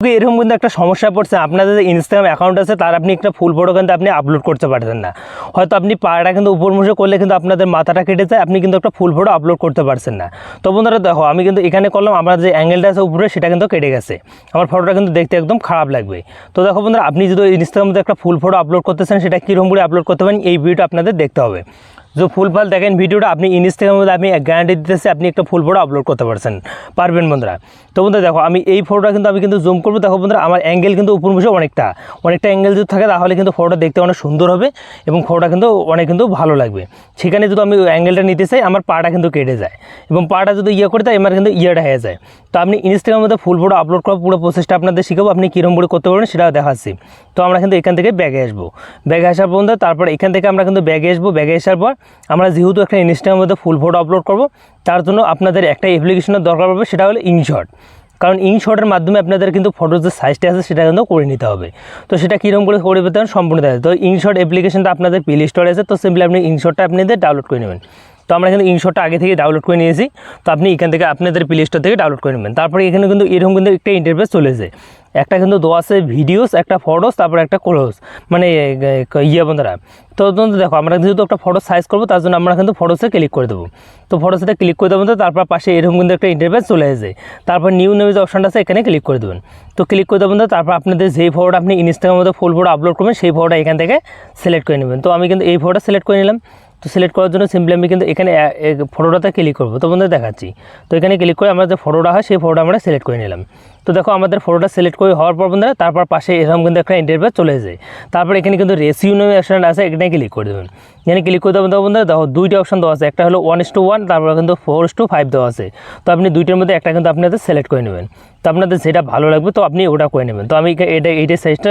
এরকম কিন্তু একটা সমস্যা পড়ছে, আপনাদের যে ইনস্টাগ্রাম অ্যাকাউন্ট আছে তার আপনি একটা ফুল ফটো কিন্তু আপনি আপলোড করতে পারছেন না। হয়তো আপনি পাটা কিন্তু উপর মুখে করলে কিন্তু আপনাদের মাথাটা কেটে যায়, আপনি কিন্তু একটা ফুল ফটো আপলোড করতে পারছেন না। তো বন্ধুরা দেখো, আমি কিন্তু এখানে করলাম, আমার যে অ্যাঙ্গেলটা আছে উপরে সেটা কিন্তু কেটে গেছে, আমার ফটোটা কিন্তু দেখতে একদম খারাপ লাগবে। তো দেখো বন্ধুরা, আপনি যদি ইনস্টাগ্রামে একটা ফুল ফটো আপলোড করতেছেন, সেটা কীরকম করে আপলোড করতে পারেন এই ভিডিওটা আপনাদের দেখতে হবে। যে ফুলফল দেখেন ভিডিওটা, আপনি ইনস্টাগ্রামের মধ্যে আমি গ্যারান্টি দিতেছি আপনি একটা ফুল ফটো আপলোড করতে পারবেন বন্ধুরা। তো বন্ধুরা দেখো, আমি এই ফটোটা কিন্তু আমি কিন্তু জুম করবো। দেখো বন্ধুরা, আমার অ্যাঙ্গেল কিন্তু উপর মুখে অনেকটা অ্যাঙ্গেল যদি থাকে তাহলে কিন্তু ফটোটা দেখতে অনেক সুন্দর হবে এবং ফটোটা কিন্তু অনেক কিন্তু ভালো লাগবে। সেখানে যদি আমি অ্যাঙ্গেলটা নিতে চাই, আমার পাটা কিন্তু কেটে যায় এবং পাটা যদি করে দেয় আমার কিন্তু ইয়েটা হয়ে যায়। তো আপনি ইনস্টাগ্রামের মধ্যে ফুল ফটো আপলোড করার পুরো প্রসেসটা আপনাদের শিখাবো, আপনি কীরকম করে করতে পারবেন সেটা দেখাচ্ছি। তো আমরা কিন্তু এখান থেকে ব্যাগে আসবো, ব্যাগে আসার পর্যন্ত তারপর এখান থেকে আমরা কিন্তু ব্যাগে আসবো। ব্যাগে আসার পর আমরা যেহেতু একটা ইনস্টাগ্রামের মধ্যে ফুল ফটো আপলোড করবো, তার জন্য আপনাদের একটা অ্যাপ্লিকেশনের দরকার পড়বে, সেটা হলো ইনশট। কারণ ইনশটের মাধ্যমে আপনাদের কিন্তু ফটোর যে সাইজটা আছে সেটা কিন্তু করে নিতে হবে। তো সেটা কীরকম করে করে পেতে হবে সম্পূর্ণ দেখা যায়। তো ইনশট অ্যাপ্লিকেশনটা আপনাদের প্লে স্টোরে আছে, তো সিম্পলি আপনি ইনশটটা আপনাদের ডাউনলোড করে নেবেন। তো আমরা কিন্তু ইনশটটা আগে থেকে ডাউনলোড করে নিয়েছি, তো আপনি এখান থেকে আপনাদের প্লে স্টোর থেকে ডাউনলোড করে নেবেন। তারপরে এখানে কিন্তু এরকম কিন্তু একটা ইন্টারফেস চলেছে, একটা কিন্তু দেওয়া আছে ভিডিওস, একটা ফটোস, তারপরে একটা ক্লোজ মানে বন্ধুরা। তো দেখো, আমরা যেহেতু একটা ফটো সাইজ করবো তার জন্য আমরা কিন্তু ফটোসে ক্লিক করে দেবো। তো ফটোসে ক্লিক করে দেবো, তারপর পাশে এরকম কিন্তু একটা ইন্টারফেস চলে আসে। তারপর নিউ নেমে যে অপশানটা আছে এখানে ক্লিক করে দেবেন। তো ক্লিক করে দেবেন, তারপর আপনাদের যেই ফটোটা আপনি ইনস্টাগ্রামের মধ্যে ফুল ফটো আপলোড করবেন সেই ফটোটা এখান থেকে সিলেক্ট করে নেবেন। তো আমি কিন্তু এই ফটোটা সিলেক্ট করে নিলাম। তো সিলেক্ট করার জন্য সিম্পলি আমি কিন্তু এখানে ফটোটাতে ক্লিক করবো। তো বন্ধুদের দেখাচ্ছি, তো এখানে ক্লিক করে আমার যে ফটোটা হয় সেই ফটোটা আমরা সিলেক্ট করে নিলাম। তো দেখো, আমাদের ফটোটা সিলেক্ট করে হওয়ার পর বন্ধুরা তারপর পাশে এরকম কিন্তু একটা ইন্টারফেস চলে যায়। তারপর এখানে কিন্তু রেশিও নামে অপশান আছে, এখানে ক্লিক করে দেবেন। এখানে ক্লিক করে দেবেন। তো বন্ধুরা দেখো, দুইটা অপশান দেওয়া আছে, একটা হলো 1:1, তারপর কিন্তু 4:5 দেওয়া আছে। তো আপনি দুইটার মধ্যে একটা কিন্তু আপনাদের সিলেক্ট করে নেবেন। তো আপনাদের যেটা ভালো লাগবে তো আপনি ওটা করে নেবেন। তো আমি এইটার সাইজটা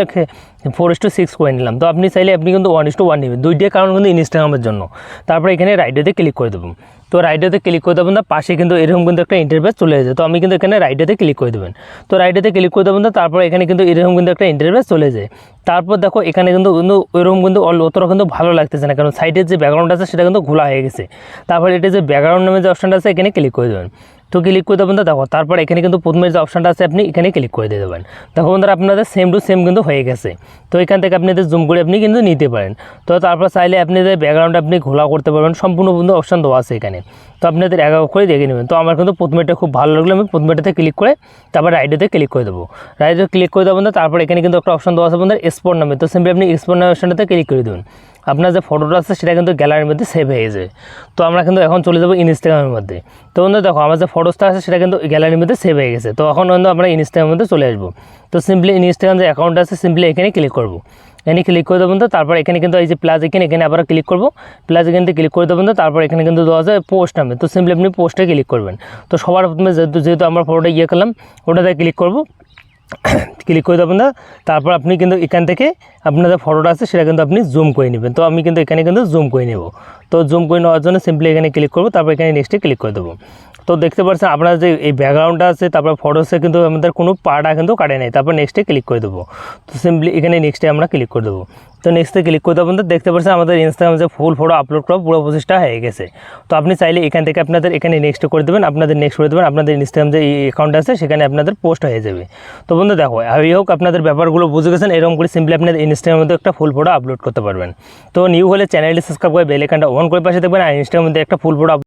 4:6 করে নিলাম। তো আপনি চাইলে আপনি কিন্তু 1:1 নেবেন, দুইটার কারণ কিন্তু ইনস্টাগ্রামের জন্য। তারপর এখানে রাইটে ক্লিক করে দেবেন। তো রাইটে ক্লিক করে দেবেন, পাশে কিন্তু এরকম কিন্তু একটা ইন্টারফেস চলে যায়। তো আমি কিন্তু এখানে রাইটে ক্লিক করে দেবেন। তো রাইটে ক্লিক করে দেবেন, তারপর এখানে কিন্তু এরকম কিন্তু একটা ইন্টারফেস চলে যায়। তারপর দেখো, এখানে কিন্তু ওইরকম কিন্তু অতটা কিন্তু ভালো লাগতেছে না, কারণ সাইডের যে ব্যাকগ্রাউন্ড আছে সেটা কিন্তু ঘোলা হয়ে গেছে। তারপর এটা যে ব্যাকগ্রাউন্ড নামে যে অপশানটা আছে এখানে ক্লিক করে দেবেন। তো ক্লিক করে দেবেন, দেখো তারপর এখানে কিন্তু প্রথমে যে অপশানটা আছে আপনি এখানে ক্লিক করে দিয়ে দেবেন। দেখো বন্ধুরা, আপনাদের সেম টু সেম কিন্তু হয়ে গেছে। তো এখান থেকে আপনাদের জুম করে আপনি কিন্তু নিতে পারেন। তো তারপর চাইলে আপনাদের ব্যাকগ্রাউন্ড আপনি ঘোলা করতে পারবেন, সম্পূর্ণ বন্ধু অপশান দেওয়া আছে এখানে। তো আপনাদের এক করে দেখে নেবেন। তো আমার কিন্তু প্রথমেটা খুব ভালো লাগলো, আমি প্রথমেটাতে ক্লিক করে তারপর রাইটে ক্লিক করে দেবো। রাইটে ক্লিক করে দেবেন, তারপর এখানে কিন্তু একটা অপশান দেওয়া আছে বন্ধুরা এক্সপোর্ট নামে। তো সিম্পলি আপনি এক্সপোর্ট নামের অপশানটাতে ক্লিক করে দেবেন। আপনার যে ফটোটা আছে সেটা কিন্তু গ্যালারির মধ্যে সেভ হয়ে যায়। তো আমরা কিন্তু এখন চলে যাবো ইনস্টাগ্রামের মধ্যে। তো বন্ধু দেখো, আমার যে ফটোসটা আছে সেটা কিন্তু গ্যালারির মধ্যে সেভ হয়ে গেছে। তো এখন কিন্তু আমরা ইনস্টাগ্রামের মধ্যে চলে আসবো। তো সিম্পলি ইনস্টাগ্রাম যে অ্যাকাউন্ট আছে সিম্পলি এখানে ক্লিক করবো। এখানে ক্লিক করে দেবেন, তো তারপর এখানে কিন্তু এই যে প্লাস এখানে আবার ক্লিক করবো। প্লাস এখান থেকে ক্লিক করে দেবেন, তো তারপর এখানে কিন্তু দেওয়া আছে পোস্ট নামে। তো সিম্পলি আপনি পোস্টে ক্লিক করবেন। তো সবার প্রথমে যেহেতু আমরা ফটোটা করলাম ওটাতে ক্লিক করবো। ক্লিক করে দেবেন না, তারপর আপনি কিন্তু এখান থেকে আপনাদের ফটোটা আছে সেটা কিন্তু আপনি জুম করে নেবেন। তো আমি কিন্তু এখানে কিন্তু জুম করে নেব। তো জুম করে নেওয়ার জন্য সিম্পলি এখানে ক্লিক করবো, তারপর এখানে নেক্সটে ক্লিক করে দেবো। তো দেখতে পাচ্ছেন আপনার যে এই ব্যাকগ্রাউন্ডটা আছে, তারপর ফটোসে কিন্তু আমাদের কোনো পাটা কিন্তু কাটে নাই। তারপর নেক্সটে ক্লিক করে দেবো। তো সিম্পলি এখানে নেক্সটে আমরা ক্লিক করে দেবো। তো নেক্সটে ক্লিক করে দেবেন, তো দেখতে পাচ্ছেন আমাদের ইনস্টাগ্রামে যে ফুল ফটো আপলোড করা পুরো প্রসেসটা হয়ে গেছে। তো আপনি চাইলে এখান থেকে আপনাদের এখানে নেক্সট করে দেবেন, আপনাদের নেক্সট করে দেবেন, আপনাদের ইনস্টাগ্রাম যে অ্যাকাউন্ট আছে সেখানে আপনাদের পোস্ট হয়ে যাবে। তো বন্ধু দেখো, এই হোক আপনাদের ব্যাপারগুলো বুঝে গেছেন, এরকম করে সিম্পলি আপনাদের ইনস্টাগ্রামের মধ্যে একটা ফুল ফটো আপলোড করতে পারবেন। তো নিউ হলে চ্যানেলটি সাবস্ক্রাইব করে বেল আইকনটা অন করে পাশে দেখবেন, আর ইনস্টাগ্রামের মধ্যে একটা ফুল ফটো